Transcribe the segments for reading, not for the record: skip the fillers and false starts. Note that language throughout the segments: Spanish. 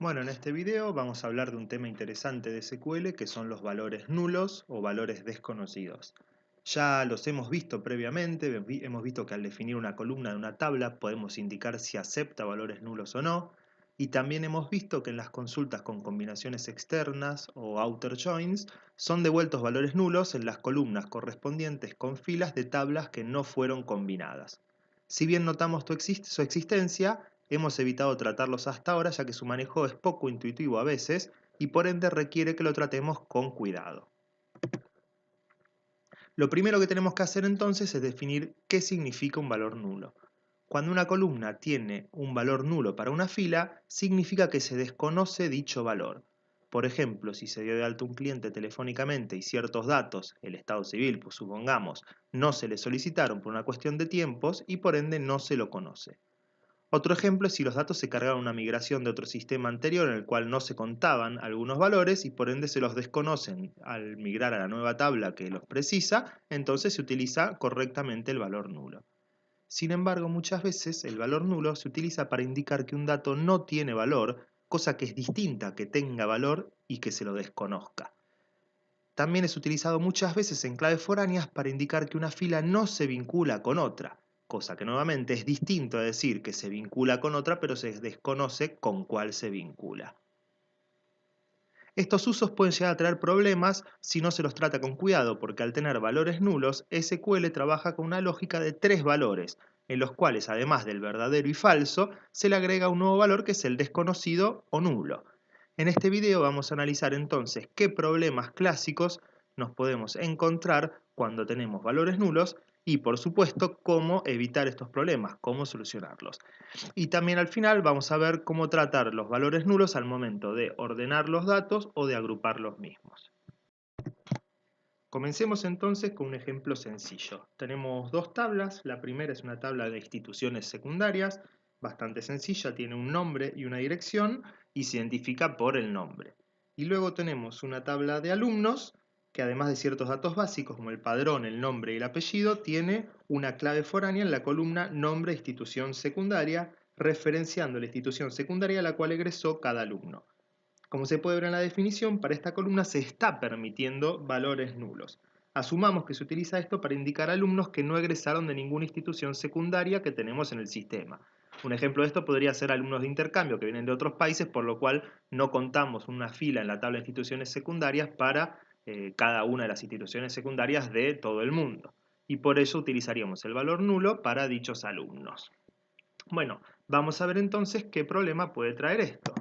Bueno, en este video vamos a hablar de un tema interesante de SQL que son los valores nulos o valores desconocidos. Ya los hemos visto previamente, hemos visto que al definir una columna de una tabla podemos indicar si acepta valores nulos o no, y también hemos visto que en las consultas con combinaciones externas o outer joins son devueltos valores nulos en las columnas correspondientes con filas de tablas que no fueron combinadas. Si bien notamos su existencia, hemos evitado tratarlos hasta ahora ya que su manejo es poco intuitivo a veces y por ende requiere que lo tratemos con cuidado. Lo primero que tenemos que hacer entonces es definir qué significa un valor nulo. Cuando una columna tiene un valor nulo para una fila, significa que se desconoce dicho valor. Por ejemplo, si se dio de alta un cliente telefónicamente y ciertos datos, el estado civil, pues supongamos, no se le solicitaron por una cuestión de tiempos y por ende no se lo conoce. Otro ejemplo es si los datos se cargaron una migración de otro sistema anterior en el cual no se contaban algunos valores y por ende se los desconocen al migrar a la nueva tabla que los precisa, entonces se utiliza correctamente el valor nulo. Sin embargo, muchas veces el valor nulo se utiliza para indicar que un dato no tiene valor, cosa que es distinta a que tenga valor y que se lo desconozca. También es utilizado muchas veces en claves foráneas para indicar que una fila no se vincula con otra, cosa que nuevamente es distinto a decir que se vincula con otra pero se desconoce con cuál se vincula. Estos usos pueden llegar a traer problemas si no se los trata con cuidado, porque al tener valores nulos, SQL trabaja con una lógica de tres valores, en los cuales además del verdadero y falso, se le agrega un nuevo valor que es el desconocido o nulo. En este video vamos a analizar entonces qué problemas clásicos nos podemos encontrar cuando tenemos valores nulos y por supuesto cómo evitar estos problemas, cómo solucionarlos. Y también al final vamos a ver cómo tratar los valores nulos al momento de ordenar los datos o de agrupar los mismos. Comencemos entonces con un ejemplo sencillo. Tenemos dos tablas, la primera es una tabla de instituciones secundarias, bastante sencilla, tiene un nombre y una dirección y se identifica por el nombre. Y luego tenemos una tabla de alumnos que además de ciertos datos básicos como el padrón, el nombre y el apellido, tiene una clave foránea en la columna nombre institución secundaria, referenciando la institución secundaria a la cual egresó cada alumno. Como se puede ver en la definición, para esta columna se está permitiendo valores nulos. Asumamos que se utiliza esto para indicar alumnos que no egresaron de ninguna institución secundaria que tenemos en el sistema. Un ejemplo de esto podría ser alumnos de intercambio que vienen de otros países, por lo cual no contamos una fila en la tabla de instituciones secundarias para cada una de las instituciones secundarias de todo el mundo. Y por eso utilizaríamos el valor nulo para dichos alumnos. Bueno, vamos a ver entonces qué problema puede traer esto.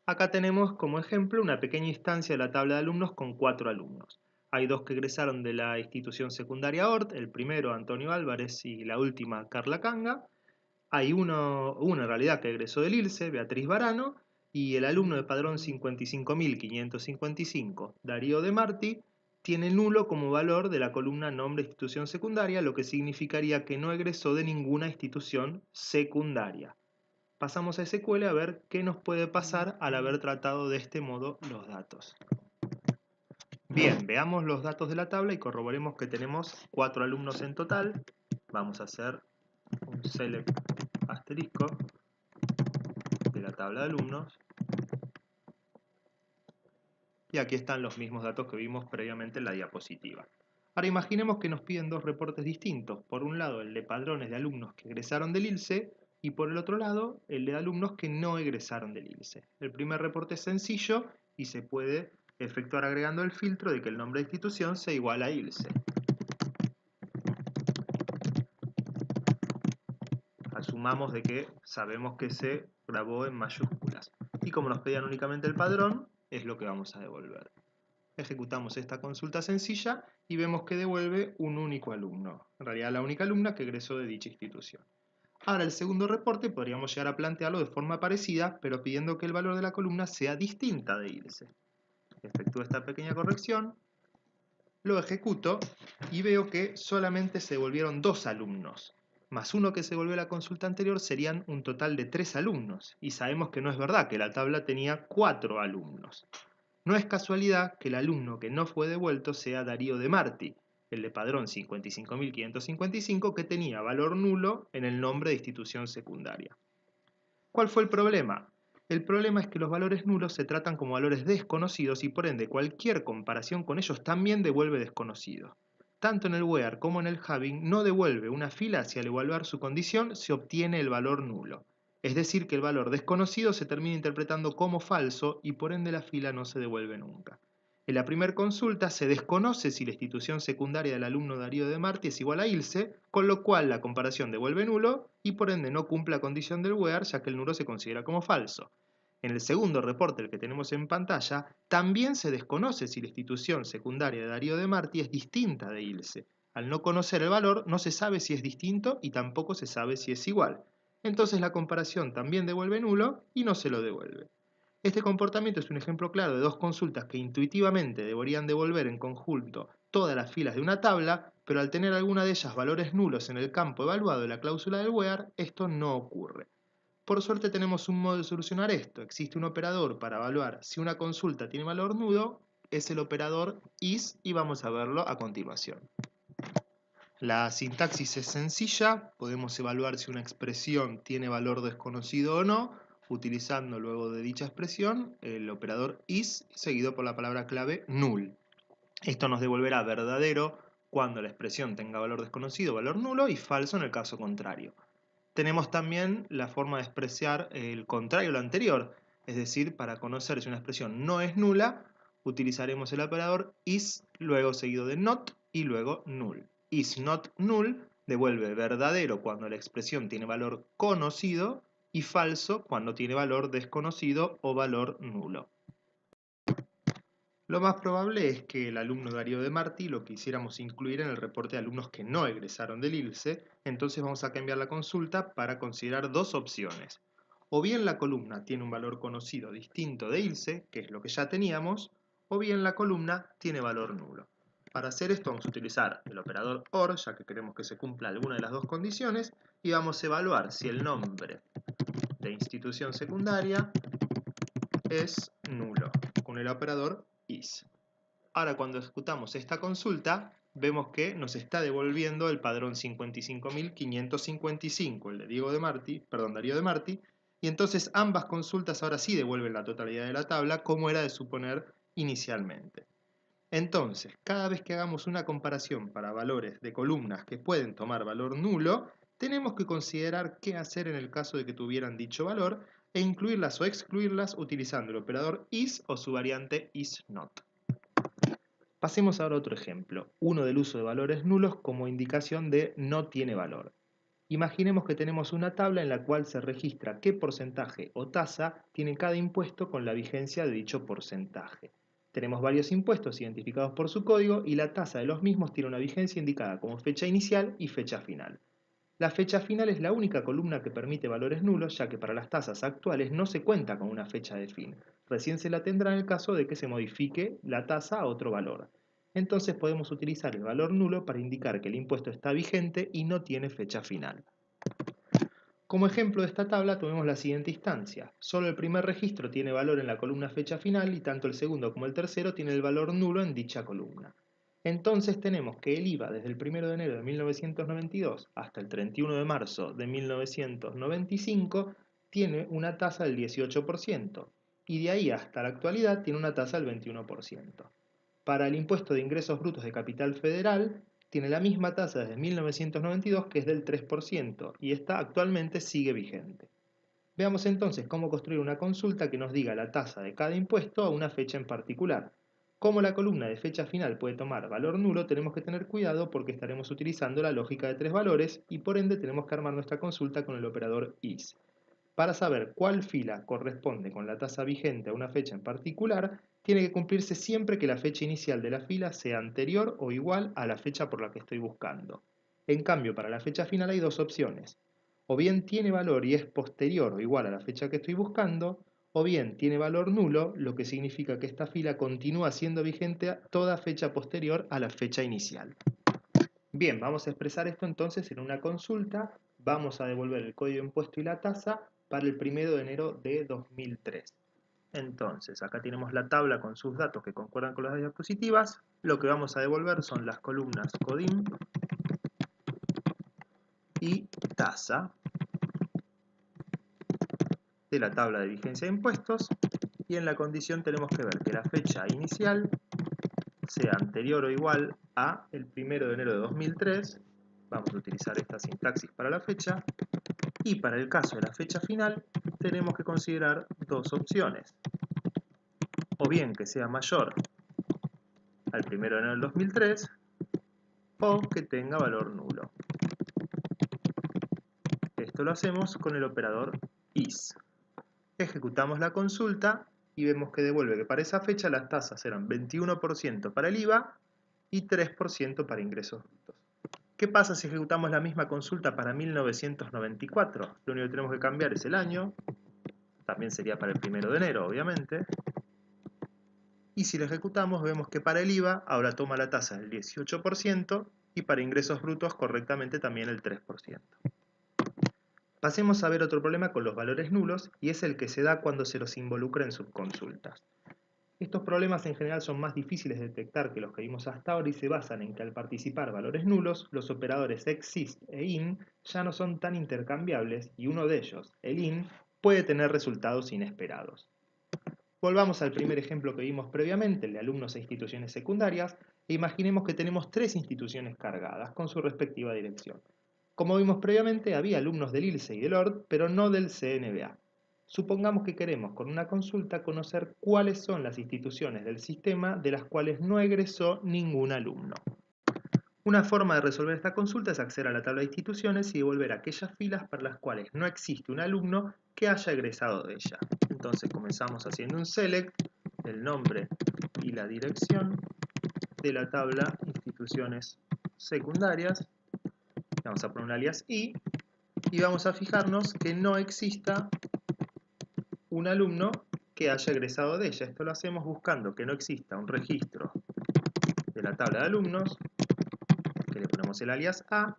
Acá tenemos como ejemplo una pequeña instancia de la tabla de alumnos con 4 alumnos. Hay dos que egresaron de la institución secundaria ORT, el primero Antonio Álvarez y la última Carla Canga. Hay uno en realidad que egresó del ILSE, Beatriz Varano, y el alumno de padrón 55.555, Darío De Marti, tiene nulo como valor de la columna nombre institución secundaria, lo que significaría que no egresó de ninguna institución secundaria. Pasamos a SQL a ver qué nos puede pasar al haber tratado de este modo los datos. Bien, veamos los datos de la tabla y corroboremos que tenemos 4 alumnos en total. Vamos a hacer un select asterisco de la tabla de alumnos. Y aquí están los mismos datos que vimos previamente en la diapositiva. Ahora imaginemos que nos piden dos reportes distintos. Por un lado el de padrones de alumnos que egresaron del ILSE y por el otro lado el de alumnos que no egresaron del ILSE. El primer reporte es sencillo y se puede efectuar agregando el filtro de que el nombre de institución sea igual a ILSE. Asumamos de que sabemos que se grabó en mayúsculas. Y como nos pedían únicamente el padrón, es lo que vamos a devolver. Ejecutamos esta consulta sencilla y vemos que devuelve un único alumno, en realidad la única alumna que egresó de dicha institución. Ahora el segundo reporte podríamos llegar a plantearlo de forma parecida, pero pidiendo que el valor de la columna sea distinta de ILSE. Efectúo esta pequeña corrección, lo ejecuto y veo que solamente se devolvieron 2 alumnos, más uno que se devolvió a la consulta anterior serían un total de 3 alumnos, y sabemos que no es verdad, que la tabla tenía 4 alumnos. No es casualidad que el alumno que no fue devuelto sea Darío De Marti, el de padrón 55.555, que tenía valor nulo en el nombre de institución secundaria. ¿Cuál fue el problema? El problema es que los valores nulos se tratan como valores desconocidos y por ende cualquier comparación con ellos también devuelve desconocido. Tanto en el where como en el having no devuelve una fila si al evaluar su condición se obtiene el valor nulo. Es decir, que el valor desconocido se termina interpretando como falso y por ende la fila no se devuelve nunca. En la primera consulta se desconoce si la institución secundaria del alumno Darío de Marti es igual a Ilse, con lo cual la comparación devuelve nulo y por ende no cumple la condición del where, ya que el nulo se considera como falso. En el segundo reporte, el que tenemos en pantalla, también se desconoce si la institución secundaria de Darío de Marti es distinta de Ilse. Al no conocer el valor, no se sabe si es distinto y tampoco se sabe si es igual. Entonces la comparación también devuelve nulo y no se lo devuelve. Este comportamiento es un ejemplo claro de dos consultas que intuitivamente deberían devolver en conjunto todas las filas de una tabla, pero al tener alguna de ellas valores nulos en el campo evaluado de la cláusula del where, esto no ocurre. Por suerte tenemos un modo de solucionar esto. Existe un operador para evaluar si una consulta tiene valor nulo, es el operador is y vamos a verlo a continuación. La sintaxis es sencilla, podemos evaluar si una expresión tiene valor desconocido o no, utilizando luego de dicha expresión el operador is seguido por la palabra clave null. Esto nos devolverá verdadero cuando la expresión tenga valor desconocido o valor nulo y falso en el caso contrario. Tenemos también la forma de expresar el contrario a lo anterior, es decir, para conocer si una expresión no es nula, utilizaremos el operador is, luego seguido de not y luego null. Is not null devuelve verdadero cuando la expresión tiene valor conocido y falso cuando tiene valor desconocido o valor nulo. Lo más probable es que el alumno Darío de Marti lo quisiéramos incluir en el reporte de alumnos que no egresaron del ILSE, entonces vamos a cambiar la consulta para considerar dos opciones. O bien la columna tiene un valor conocido distinto de ILSE, que es lo que ya teníamos, o bien la columna tiene valor nulo. Para hacer esto vamos a utilizar el operador OR, ya que queremos que se cumpla alguna de las dos condiciones, y vamos a evaluar si el nombre de institución secundaria es nulo, con el operador is. Ahora cuando ejecutamos esta consulta, vemos que nos está devolviendo el padrón 55.555, el de Darío de Marti, y entonces ambas consultas ahora sí devuelven la totalidad de la tabla, como era de suponer inicialmente. Entonces, cada vez que hagamos una comparación para valores de columnas que pueden tomar valor nulo, tenemos que considerar qué hacer en el caso de que tuvieran dicho valor e incluirlas o excluirlas utilizando el operador is o su variante is not. Pasemos ahora a otro ejemplo, uno del uso de valores nulos como indicación de no tiene valor. Imaginemos que tenemos una tabla en la cual se registra qué porcentaje o tasa tiene cada impuesto con la vigencia de dicho porcentaje. Tenemos varios impuestos identificados por su código y la tasa de los mismos tiene una vigencia indicada como fecha inicial y fecha final. La fecha final es la única columna que permite valores nulos, ya que para las tasas actuales no se cuenta con una fecha de fin. Recién se la tendrá en el caso de que se modifique la tasa a otro valor. Entonces podemos utilizar el valor nulo para indicar que el impuesto está vigente y no tiene fecha final. Como ejemplo de esta tabla tomemos la siguiente instancia. Solo el primer registro tiene valor en la columna fecha final y tanto el segundo como el tercero tienen el valor nulo en dicha columna. Entonces tenemos que el IVA desde el 1 de enero de 1992 hasta el 31 de marzo de 1995 tiene una tasa del 18% y de ahí hasta la actualidad tiene una tasa del 21%. Para el impuesto de ingresos brutos de capital federal tiene la misma tasa desde 1992 que es del 3% y esta actualmente sigue vigente. Veamos entonces cómo construir una consulta que nos diga la tasa de cada impuesto a una fecha en particular. Como la columna de fecha final puede tomar valor nulo, tenemos que tener cuidado porque estaremos utilizando la lógica de tres valores y por ende tenemos que armar nuestra consulta con el operador is. Para saber cuál fila corresponde con la tasa vigente a una fecha en particular, tiene que cumplirse siempre que la fecha inicial de la fila sea anterior o igual a la fecha por la que estoy buscando. En cambio, para la fecha final hay dos opciones. O bien tiene valor y es posterior o igual a la fecha que estoy buscando, o bien tiene valor nulo, lo que significa que esta fila continúa siendo vigente a toda fecha posterior a la fecha inicial. Bien, vamos a expresar esto entonces en una consulta. Vamos a devolver el código de impuesto y la tasa para el 1 de enero de 2003. Entonces, acá tenemos la tabla con sus datos que concuerdan con las diapositivas. Lo que vamos a devolver son las columnas CODIM y tasa. de la tabla de vigencia de impuestos y en la condición tenemos que ver que la fecha inicial sea anterior o igual a el 1 de enero de 2003. Vamos a utilizar esta sintaxis para la fecha. Y para el caso de la fecha final, tenemos que considerar dos opciones. O bien que sea mayor al 1 de enero del 2003, o que tenga valor nulo. Esto lo hacemos con el operador is. Ejecutamos la consulta y vemos que devuelve que para esa fecha las tasas eran 21% para el IVA y 3% para ingresos brutos. ¿Qué pasa si ejecutamos la misma consulta para 1994? Lo único que tenemos que cambiar es el año, también sería para el 1 de enero, obviamente. Y si lo ejecutamos, vemos que para el IVA ahora toma la tasa del 18% y para ingresos brutos correctamente también el 3%. Pasemos a ver otro problema con los valores nulos y es el que se da cuando se los involucra en subconsultas. Estos problemas en general son más difíciles de detectar que los que vimos hasta ahora y se basan en que al participar valores nulos, los operadores exist e in ya no son tan intercambiables y uno de ellos, el in, puede tener resultados inesperados. Volvamos al primer ejemplo que vimos previamente, el de alumnos e instituciones secundarias, e imaginemos que tenemos tres instituciones cargadas con su respectiva dirección. Como vimos previamente, había alumnos del ILSE y del ORD, pero no del CNBA. Supongamos que queremos con una consulta conocer cuáles son las instituciones del sistema de las cuales no egresó ningún alumno. Una forma de resolver esta consulta es acceder a la tabla de instituciones y devolver aquellas filas para las cuales no existe un alumno que haya egresado de ella. Entonces comenzamos haciendo un select del nombre y la dirección de la tabla instituciones secundarias. Vamos a poner un alias i y vamos a fijarnos que no exista un alumno que haya egresado de ella. Esto lo hacemos buscando que no exista un registro de la tabla de alumnos, que le ponemos el alias a,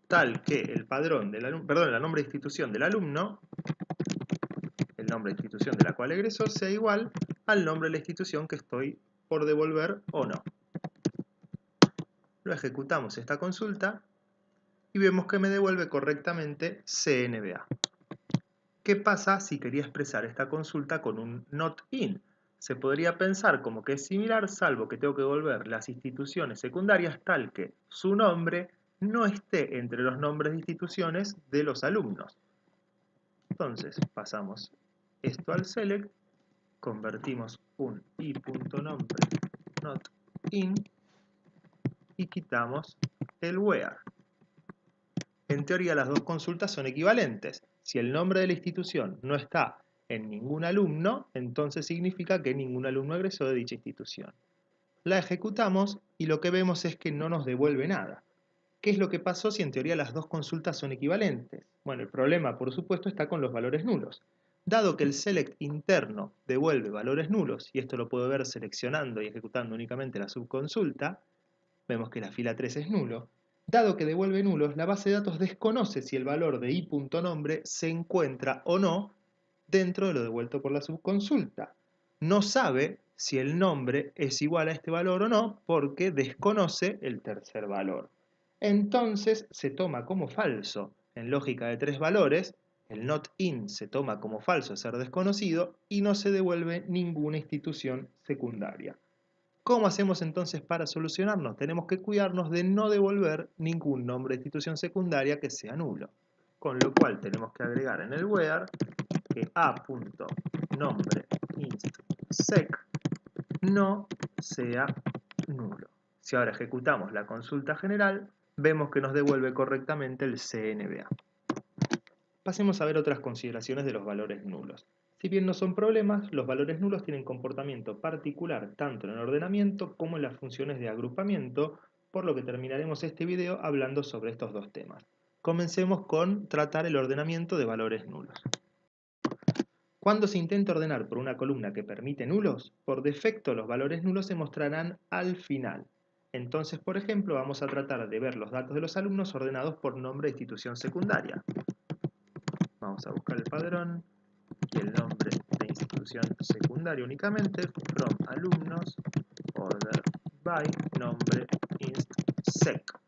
tal que el padrón del alumno, el nombre de institución del alumno, el nombre de institución de la cual egresó, sea igual al nombre de la institución que estoy por devolver o no. Lo ejecutamos esta consulta y vemos que me devuelve correctamente CNBA. ¿Qué pasa si quería expresar esta consulta con un not in? Se podría pensar como que es similar, salvo que tengo que devolver las instituciones secundarias tal que su nombre no esté entre los nombres de instituciones de los alumnos. Entonces pasamos esto al select, convertimos un i.nombre not in y quitamos el where. En teoría las dos consultas son equivalentes. Si el nombre de la institución no está en ningún alumno, entonces significa que ningún alumno egresó de dicha institución. La ejecutamos y lo que vemos es que no nos devuelve nada. ¿Qué es lo que pasó si en teoría las dos consultas son equivalentes? Bueno, el problema por supuesto está con los valores nulos. Dado que el select interno devuelve valores nulos, y esto lo puedo ver seleccionando y ejecutando únicamente la subconsulta, vemos que la fila 3 es nulo. Dado que devuelve nulos, la base de datos desconoce si el valor de i.nombre se encuentra o no dentro de lo devuelto por la subconsulta. No sabe si el nombre es igual a este valor o no porque desconoce el tercer valor. Entonces se toma como falso. En lógica de tres valores, el not in se toma como falso ser desconocido y no se devuelve ninguna institución secundaria. ¿Cómo hacemos entonces para solucionarnos? Tenemos que cuidarnos de no devolver ningún nombre de institución secundaria que sea nulo. Con lo cual tenemos que agregar en el where que a.nombre inst sec no sea nulo. Si ahora ejecutamos la consulta general, vemos que nos devuelve correctamente el CNBA. Pasemos a ver otras consideraciones de los valores nulos. Si bien no son problemas, los valores nulos tienen comportamiento particular tanto en el ordenamiento como en las funciones de agrupamiento, por lo que terminaremos este video hablando sobre estos dos temas. Comencemos con tratar el ordenamiento de valores nulos. Cuando se intenta ordenar por una columna que permite nulos, por defecto los valores nulos se mostrarán al final. Entonces, por ejemplo, vamos a tratar de ver los datos de los alumnos ordenados por nombre de institución secundaria. Vamos a buscar el padrón y el nombre de institución secundaria únicamente, from alumnos, order by, nombre inst sec.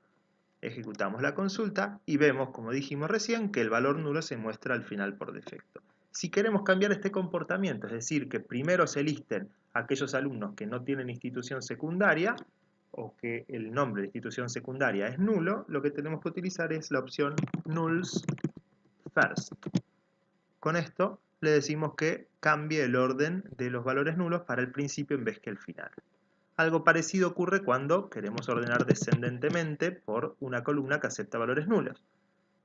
Ejecutamos la consulta y vemos, como dijimos recién, que el valor nulo se muestra al final por defecto. Si queremos cambiar este comportamiento, es decir, que primero se listen aquellos alumnos que no tienen institución secundaria o que el nombre de institución secundaria es nulo, lo que tenemos que utilizar es la opción nulls first. Con esto le decimos que cambie el orden de los valores nulos para el principio en vez que el final. Algo parecido ocurre cuando queremos ordenar descendentemente por una columna que acepta valores nulos.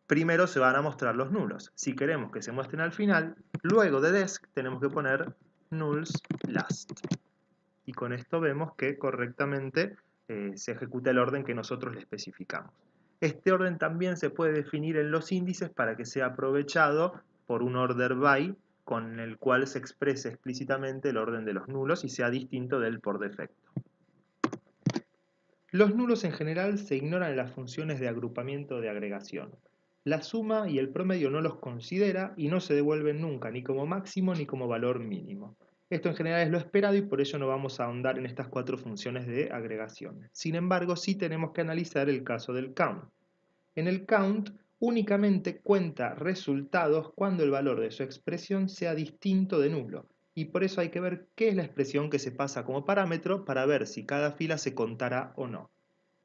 Primero se van a mostrar los nulos. Si queremos que se muestren al final, luego de desc tenemos que poner nulls last. Y con esto vemos que correctamente se ejecuta el orden que nosotros le especificamos. Este orden también se puede definir en los índices para que sea aprovechado por un order by con el cual se exprese explícitamente el orden de los nulos y sea distinto del por defecto. Los nulos en general se ignoran en las funciones de agrupamiento de agregación. La suma y el promedio no los considera y no se devuelven nunca, ni como máximo ni como valor mínimo. Esto en general es lo esperado y por ello no vamos a ahondar en estas cuatro funciones de agregación. Sin embargo, sí tenemos que analizar el caso del count. En el count únicamente cuenta resultados cuando el valor de su expresión sea distinto de nulo, y por eso hay que ver qué es la expresión que se pasa como parámetro para ver si cada fila se contará o no.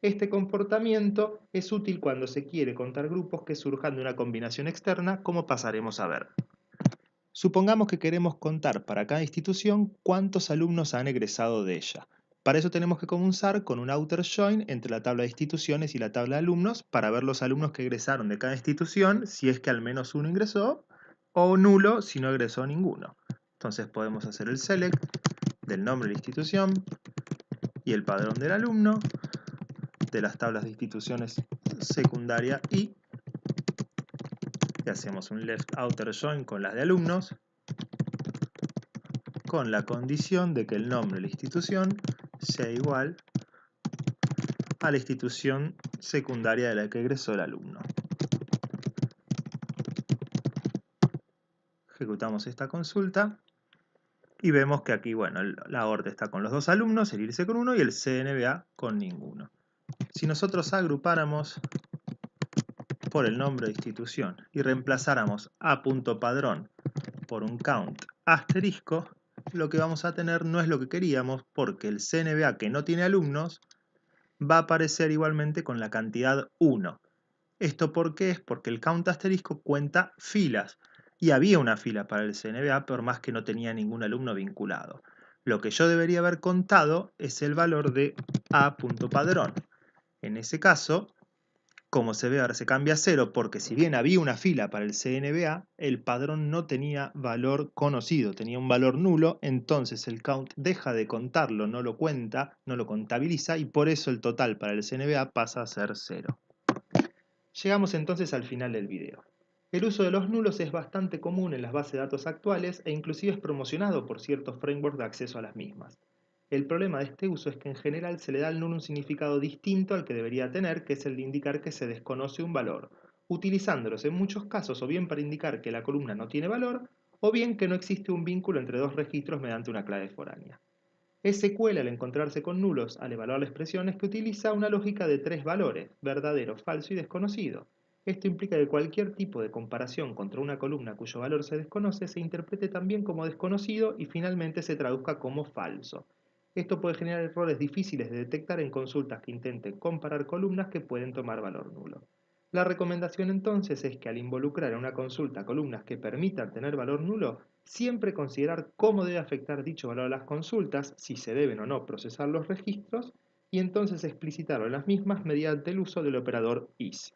Este comportamiento es útil cuando se quiere contar grupos que surjan de una combinación externa, como pasaremos a ver. Supongamos que queremos contar para cada institución cuántos alumnos han egresado de ella. Para eso tenemos que comenzar con un outer join entre la tabla de instituciones y la tabla de alumnos para ver los alumnos que egresaron de cada institución, si es que al menos uno ingresó, o nulo si no egresó ninguno. Entonces podemos hacer el select del nombre de la institución y el padrón del alumno, de las tablas de instituciones secundaria y hacemos un left outer join con las de alumnos, con la condición de que el nombre de la institución sea igual a la institución secundaria de la que egresó el alumno. Ejecutamos esta consulta y vemos que aquí, bueno, la ORT está con los dos alumnos, el IRC con uno y el CNBA con ninguno. Si nosotros agrupáramos por el nombre de institución y reemplazáramos a.padrón por un count asterisco, lo que vamos a tener no es lo que queríamos porque el CNBA que no tiene alumnos va a aparecer igualmente con la cantidad 1. ¿Esto por qué? Es porque el count asterisco cuenta filas y había una fila para el CNBA por más que no tenía ningún alumno vinculado. Lo que yo debería haber contado es el valor de a.padrón. En ese caso, como se ve ahora se cambia a 0 porque si bien había una fila para el CNBA, el padrón no tenía valor conocido, tenía un valor nulo, entonces el count deja de contarlo, no lo cuenta, no lo contabiliza y por eso el total para el CNBA pasa a ser 0. Llegamos entonces al final del video. El uso de los nulos es bastante común en las bases de datos actuales e inclusive es promocionado por ciertos frameworks de acceso a las mismas. El problema de este uso es que en general se le da al nulo un significado distinto al que debería tener, que es el de indicar que se desconoce un valor, utilizándolos en muchos casos o bien para indicar que la columna no tiene valor, o bien que no existe un vínculo entre dos registros mediante una clave foránea. SQL al encontrarse con nulos al evaluar la expresión es que utiliza una lógica de tres valores, verdadero, falso y desconocido. Esto implica que cualquier tipo de comparación contra una columna cuyo valor se desconoce se interprete también como desconocido y finalmente se traduzca como falso. Esto puede generar errores difíciles de detectar en consultas que intenten comparar columnas que pueden tomar valor nulo. La recomendación entonces es que al involucrar en una consulta columnas que permitan tener valor nulo, siempre considerar cómo debe afectar dicho valor a las consultas, si se deben o no procesar los registros, y entonces explicitarlo en las mismas mediante el uso del operador is.